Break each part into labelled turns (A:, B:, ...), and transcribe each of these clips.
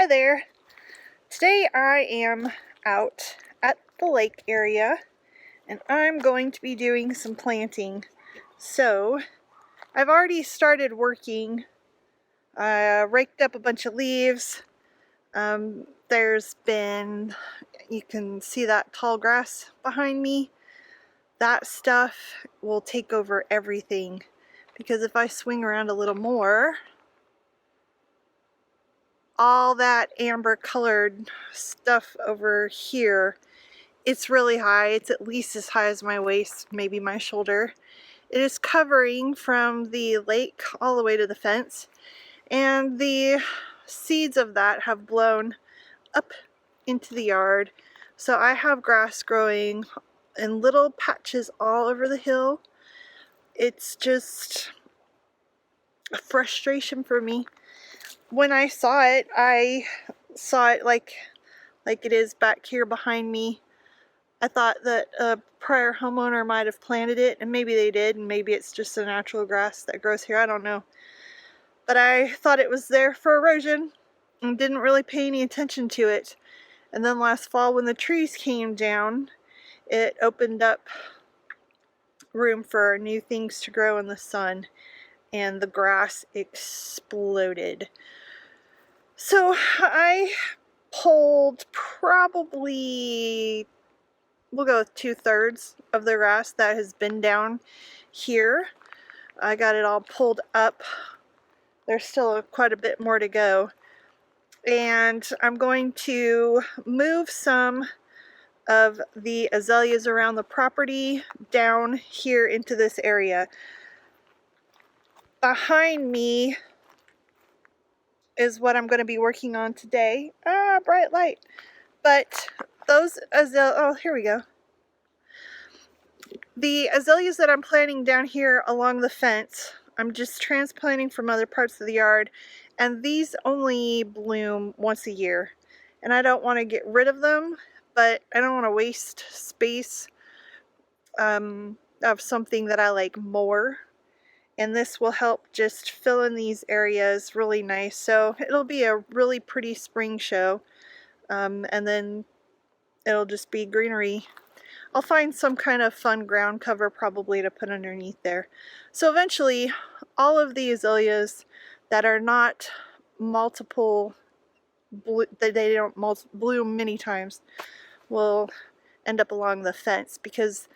A: there. Today I am out at the lake area and I'm going to be doing some planting. So I've already started working. I raked up a bunch of leaves. There's been, you can see that tall grass behind me. That stuff will take over everything, because if I swing around a little more, all that amber colored stuff over here, it's really high. It's at least as high as my waist, maybe my shoulder. It is covering from the lake all the way to the fence, and the seeds of that have blown up into the yard. So I have grass growing in little patches all over the hill. It's just a frustration for me. When I saw it like it is back here behind me. I thought that a prior homeowner might have planted it, and maybe they did, and maybe it's just a natural grass that grows here. I don't know. But I thought it was there for erosion and didn't really pay any attention to it. And then last fall, when the trees came down, it opened up room for new things to grow in the sun, and the grass exploded. So I pulled probably, we'll go with 2/3 of the grass that has been down here. I got it all pulled up. There's still quite a bit more to go. And I'm going to move some of the azaleas around the property down here into this area. Behind me is what I'm going to be working on today. Bright light. But those azaleas, oh, here we go. The azaleas that I'm planting down here along the fence, I'm just transplanting from other parts of the yard, and these only bloom once a year. And I don't want to get rid of them, but I don't want to waste space of something that I like more. And this will help just fill in these areas really nice. So it'll be a really pretty spring show. And then it'll just be greenery. I'll find some kind of fun ground cover probably to put underneath there. So eventually, all of the azaleas that are not multiple, they don't bloom many times, will end up along the fence, because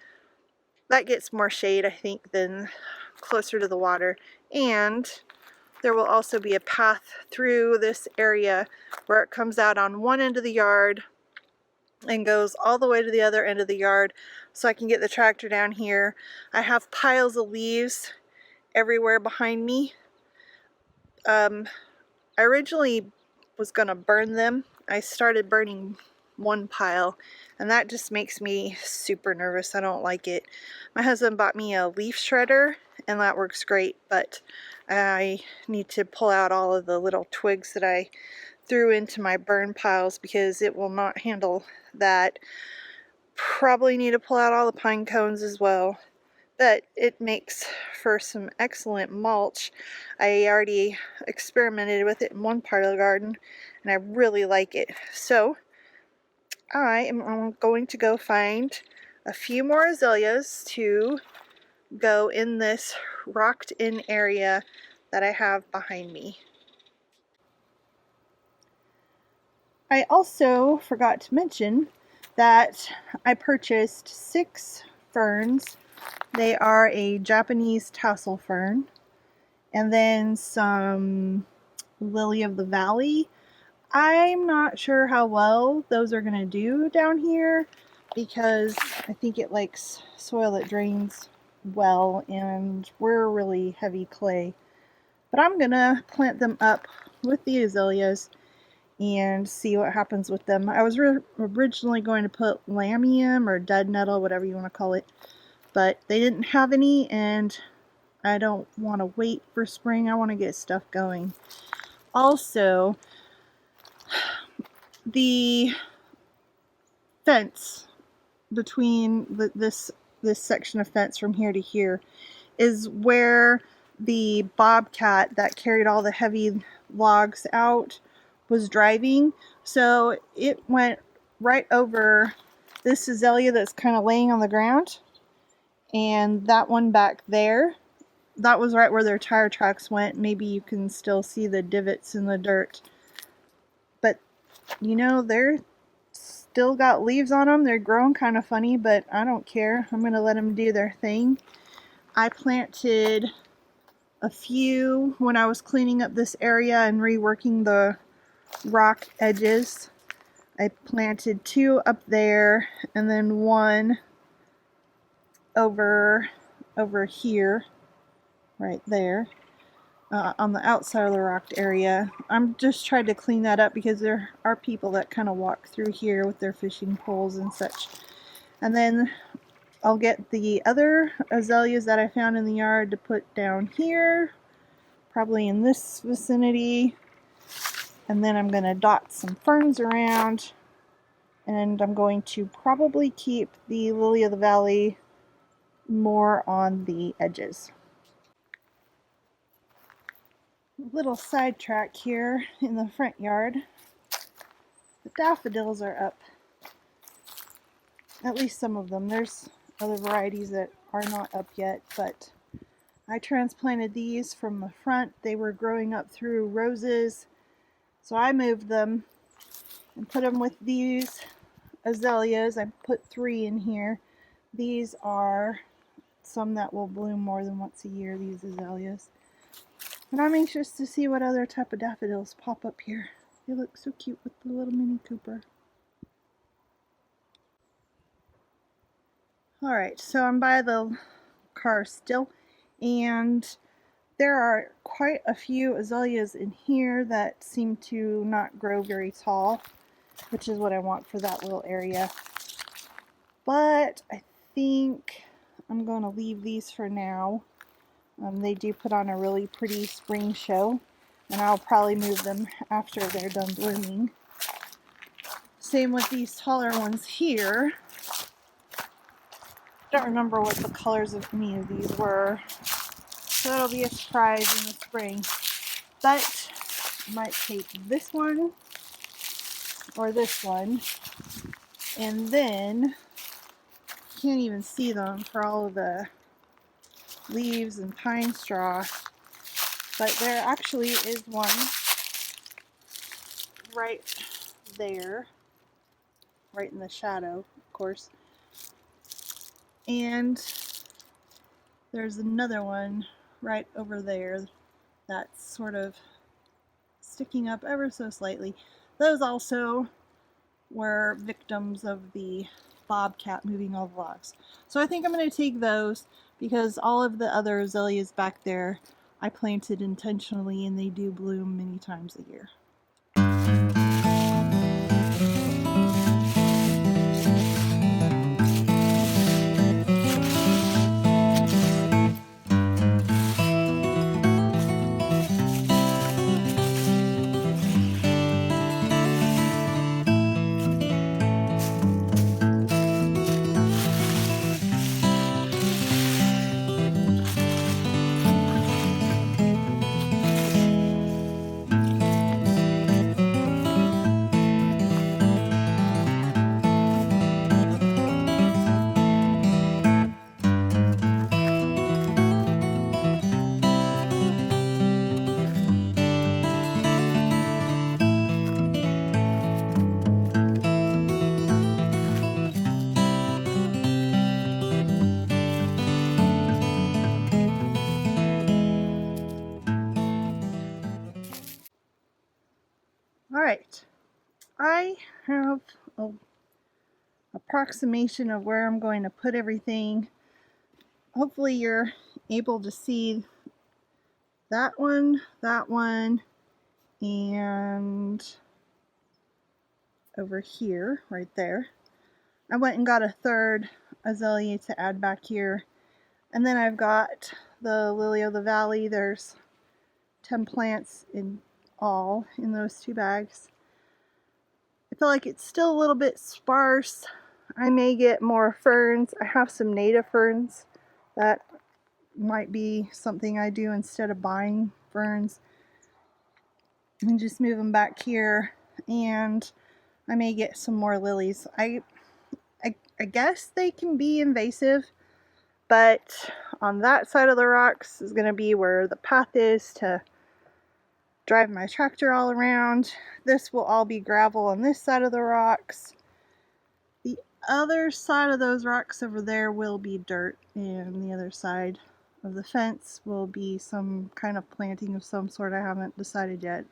A: that gets more shade, I think, than closer to the water. And there will also be a path through this area where it comes out on one end of the yard and goes all the way to the other end of the yard, so I can get the tractor down here. I have piles of leaves everywhere behind me. I originally was gonna burn them. I started burning one pile, and that just makes me super nervous. I don't like it. My husband bought me a leaf shredder, and that works great, but I need to pull out all of the little twigs that I threw into my burn piles, because it will not handle that. Probably need to pull out all the pine cones as well, but it makes for some excellent mulch. I already experimented with it in one part of the garden, and I really like it. So I am going to go find a few more azaleas to go in this rocked in area that I have behind me. I also forgot to mention that I purchased 6 ferns. They are a Japanese tassel fern, and then some lily of the valley. I'm not sure how well those are going to do down here, because I think it likes soil that drains well, and we're really heavy clay. But I'm going to plant them up with the azaleas and see what happens with them. I was originally going to put lamium or dead nettle, whatever you want to call it, but they didn't have any, and I don't want to wait for spring. I want to get stuff going. Also, the fence between this section of fence from here to here is where the bobcat that carried all the heavy logs out was driving, so it went right over this azalea that's kind of laying on the ground, and that one back there, that was right where their tire tracks went. Maybe you can still see the divots in the dirt, but you know, they're still got leaves on them. They're growing kind of funny, but I don't care. I'm gonna let them do their thing. I planted a few when I was cleaning up this area and reworking the rock edges. I planted 2 up there and then 1 over here, right there, on the outside of the rocked area. I'm just trying to clean that up because there are people that kind of walk through here with their fishing poles and such. And then I'll get the other azaleas that I found in the yard to put down here, probably in this vicinity. And then I'm going to dot some ferns around, and I'm going to probably keep the lily of the valley more on the edges. A little sidetrack here in the front yard. The daffodils are up. At least some of them. There's other varieties that are not up yet, but I transplanted these from the front. They were growing up through roses, so I moved them and put them with these azaleas. I put 3 in here. These are some that will bloom more than once a year, these azaleas. And I'm anxious to see what other type of daffodils pop up here. They look so cute with the little Mini Cooper. Alright, so I'm by the car still, and there are quite a few azaleas in here that seem to not grow very tall, which is what I want for that little area. But I think I'm going to leave these for now. They do put on a really pretty spring show, and I'll probably move them after they're done blooming. Same with these taller ones here. Don't remember what the colors of any of these were, so it'll be a surprise in the spring. But I might take this one or this one, and then you can't even see them for all of the leaves and pine straw, but there actually is one right there, right in the shadow, of course, and there's another one right over there that's sort of sticking up ever so slightly. Those also were victims of the bobcat moving all the logs. So I think I'm going to take those, because all of the other azaleas back there I planted intentionally, and they do bloom many times a year. Alright, I have an approximation of where I'm going to put everything. Hopefully you're able to see that one, and over here, right there. I went and got a third azalea to add back here. And then I've got the lily of the valley. There's 10 plants in all in those 2 bags. I feel like it's still a little bit sparse. I may get more ferns. I have some native ferns. That might be something I do instead of buying ferns. and just move them back here, and I may get some more lilies. I guess they can be invasive, but on that side of the rocks is going to be where the path is to drive my tractor all around. This will all be gravel on this side of the rocks. The other side of those rocks over there will be dirt, and the other side of the fence will be some kind of planting of some sort. I haven't decided yet.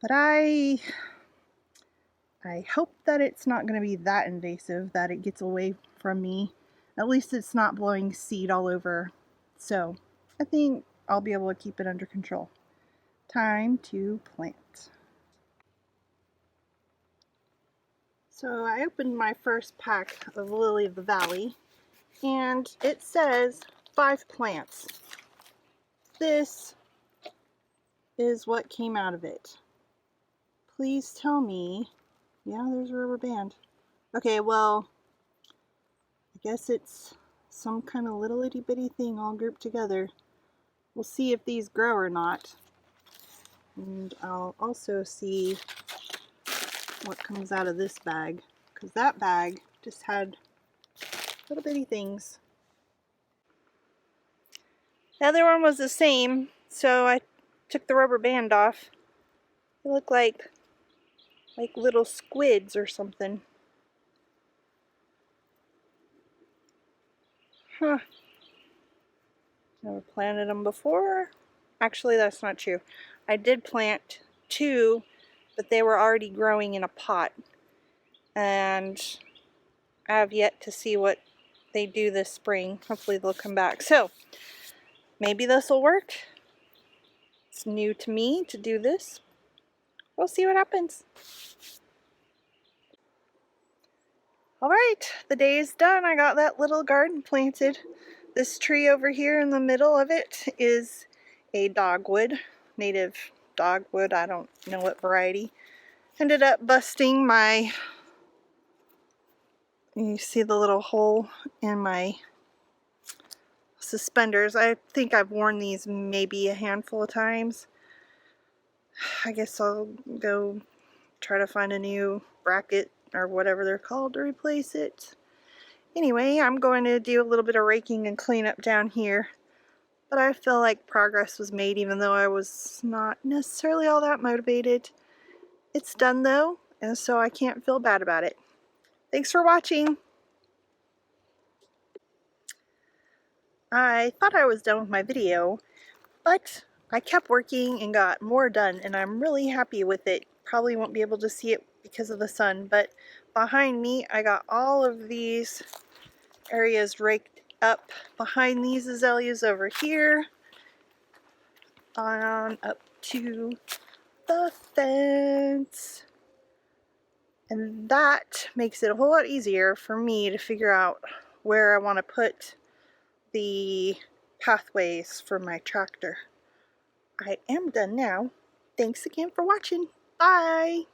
A: But I hope that it's not going to be that invasive that it gets away from me. At least it's not blowing seed all over. So I think I'll be able to keep it under control. Time to plant. So I opened my first pack of Lily of the Valley, and it says 5 plants. This is what came out of it. Please tell me. Yeah, there's a rubber band. Okay, well, I guess it's some kind of little itty bitty thing all grouped together. We'll see if these grow or not. And I'll also see what comes out of this bag, because that bag just had little bitty things. The other one was the same, so I took the rubber band off. They look like little squids or something. Huh. Never planted them before. Actually, that's not true. I did plant 2, but they were already growing in a pot. And I have yet to see what they do this spring. Hopefully they'll come back. So, maybe this will work. It's new to me to do this. We'll see what happens. Alright, the day is done. I got that little garden planted. This tree over here in the middle of it is a dogwood, native dogwood. I don't know what variety. Ended up busting my, you see the little hole in my suspenders. I think I've worn these maybe a handful of times. I guess I'll go try to find a new bracket or whatever they're called to replace it. Anyway, I'm going to do a little bit of raking and cleanup down here. But I feel like progress was made even though I was not necessarily all that motivated. It's done though, and so I can't feel bad about it. Thanks for watching. I thought I was done with my video, but I kept working and got more done, and I'm really happy with it. Probably won't be able to see it because of the sun, but behind me I got all of these areas raked up. Behind these azaleas over here, on up to the fence. And that makes it a whole lot easier for me to figure out where I want to put the pathways for my tractor. I am done now. Thanks again for watching. Bye!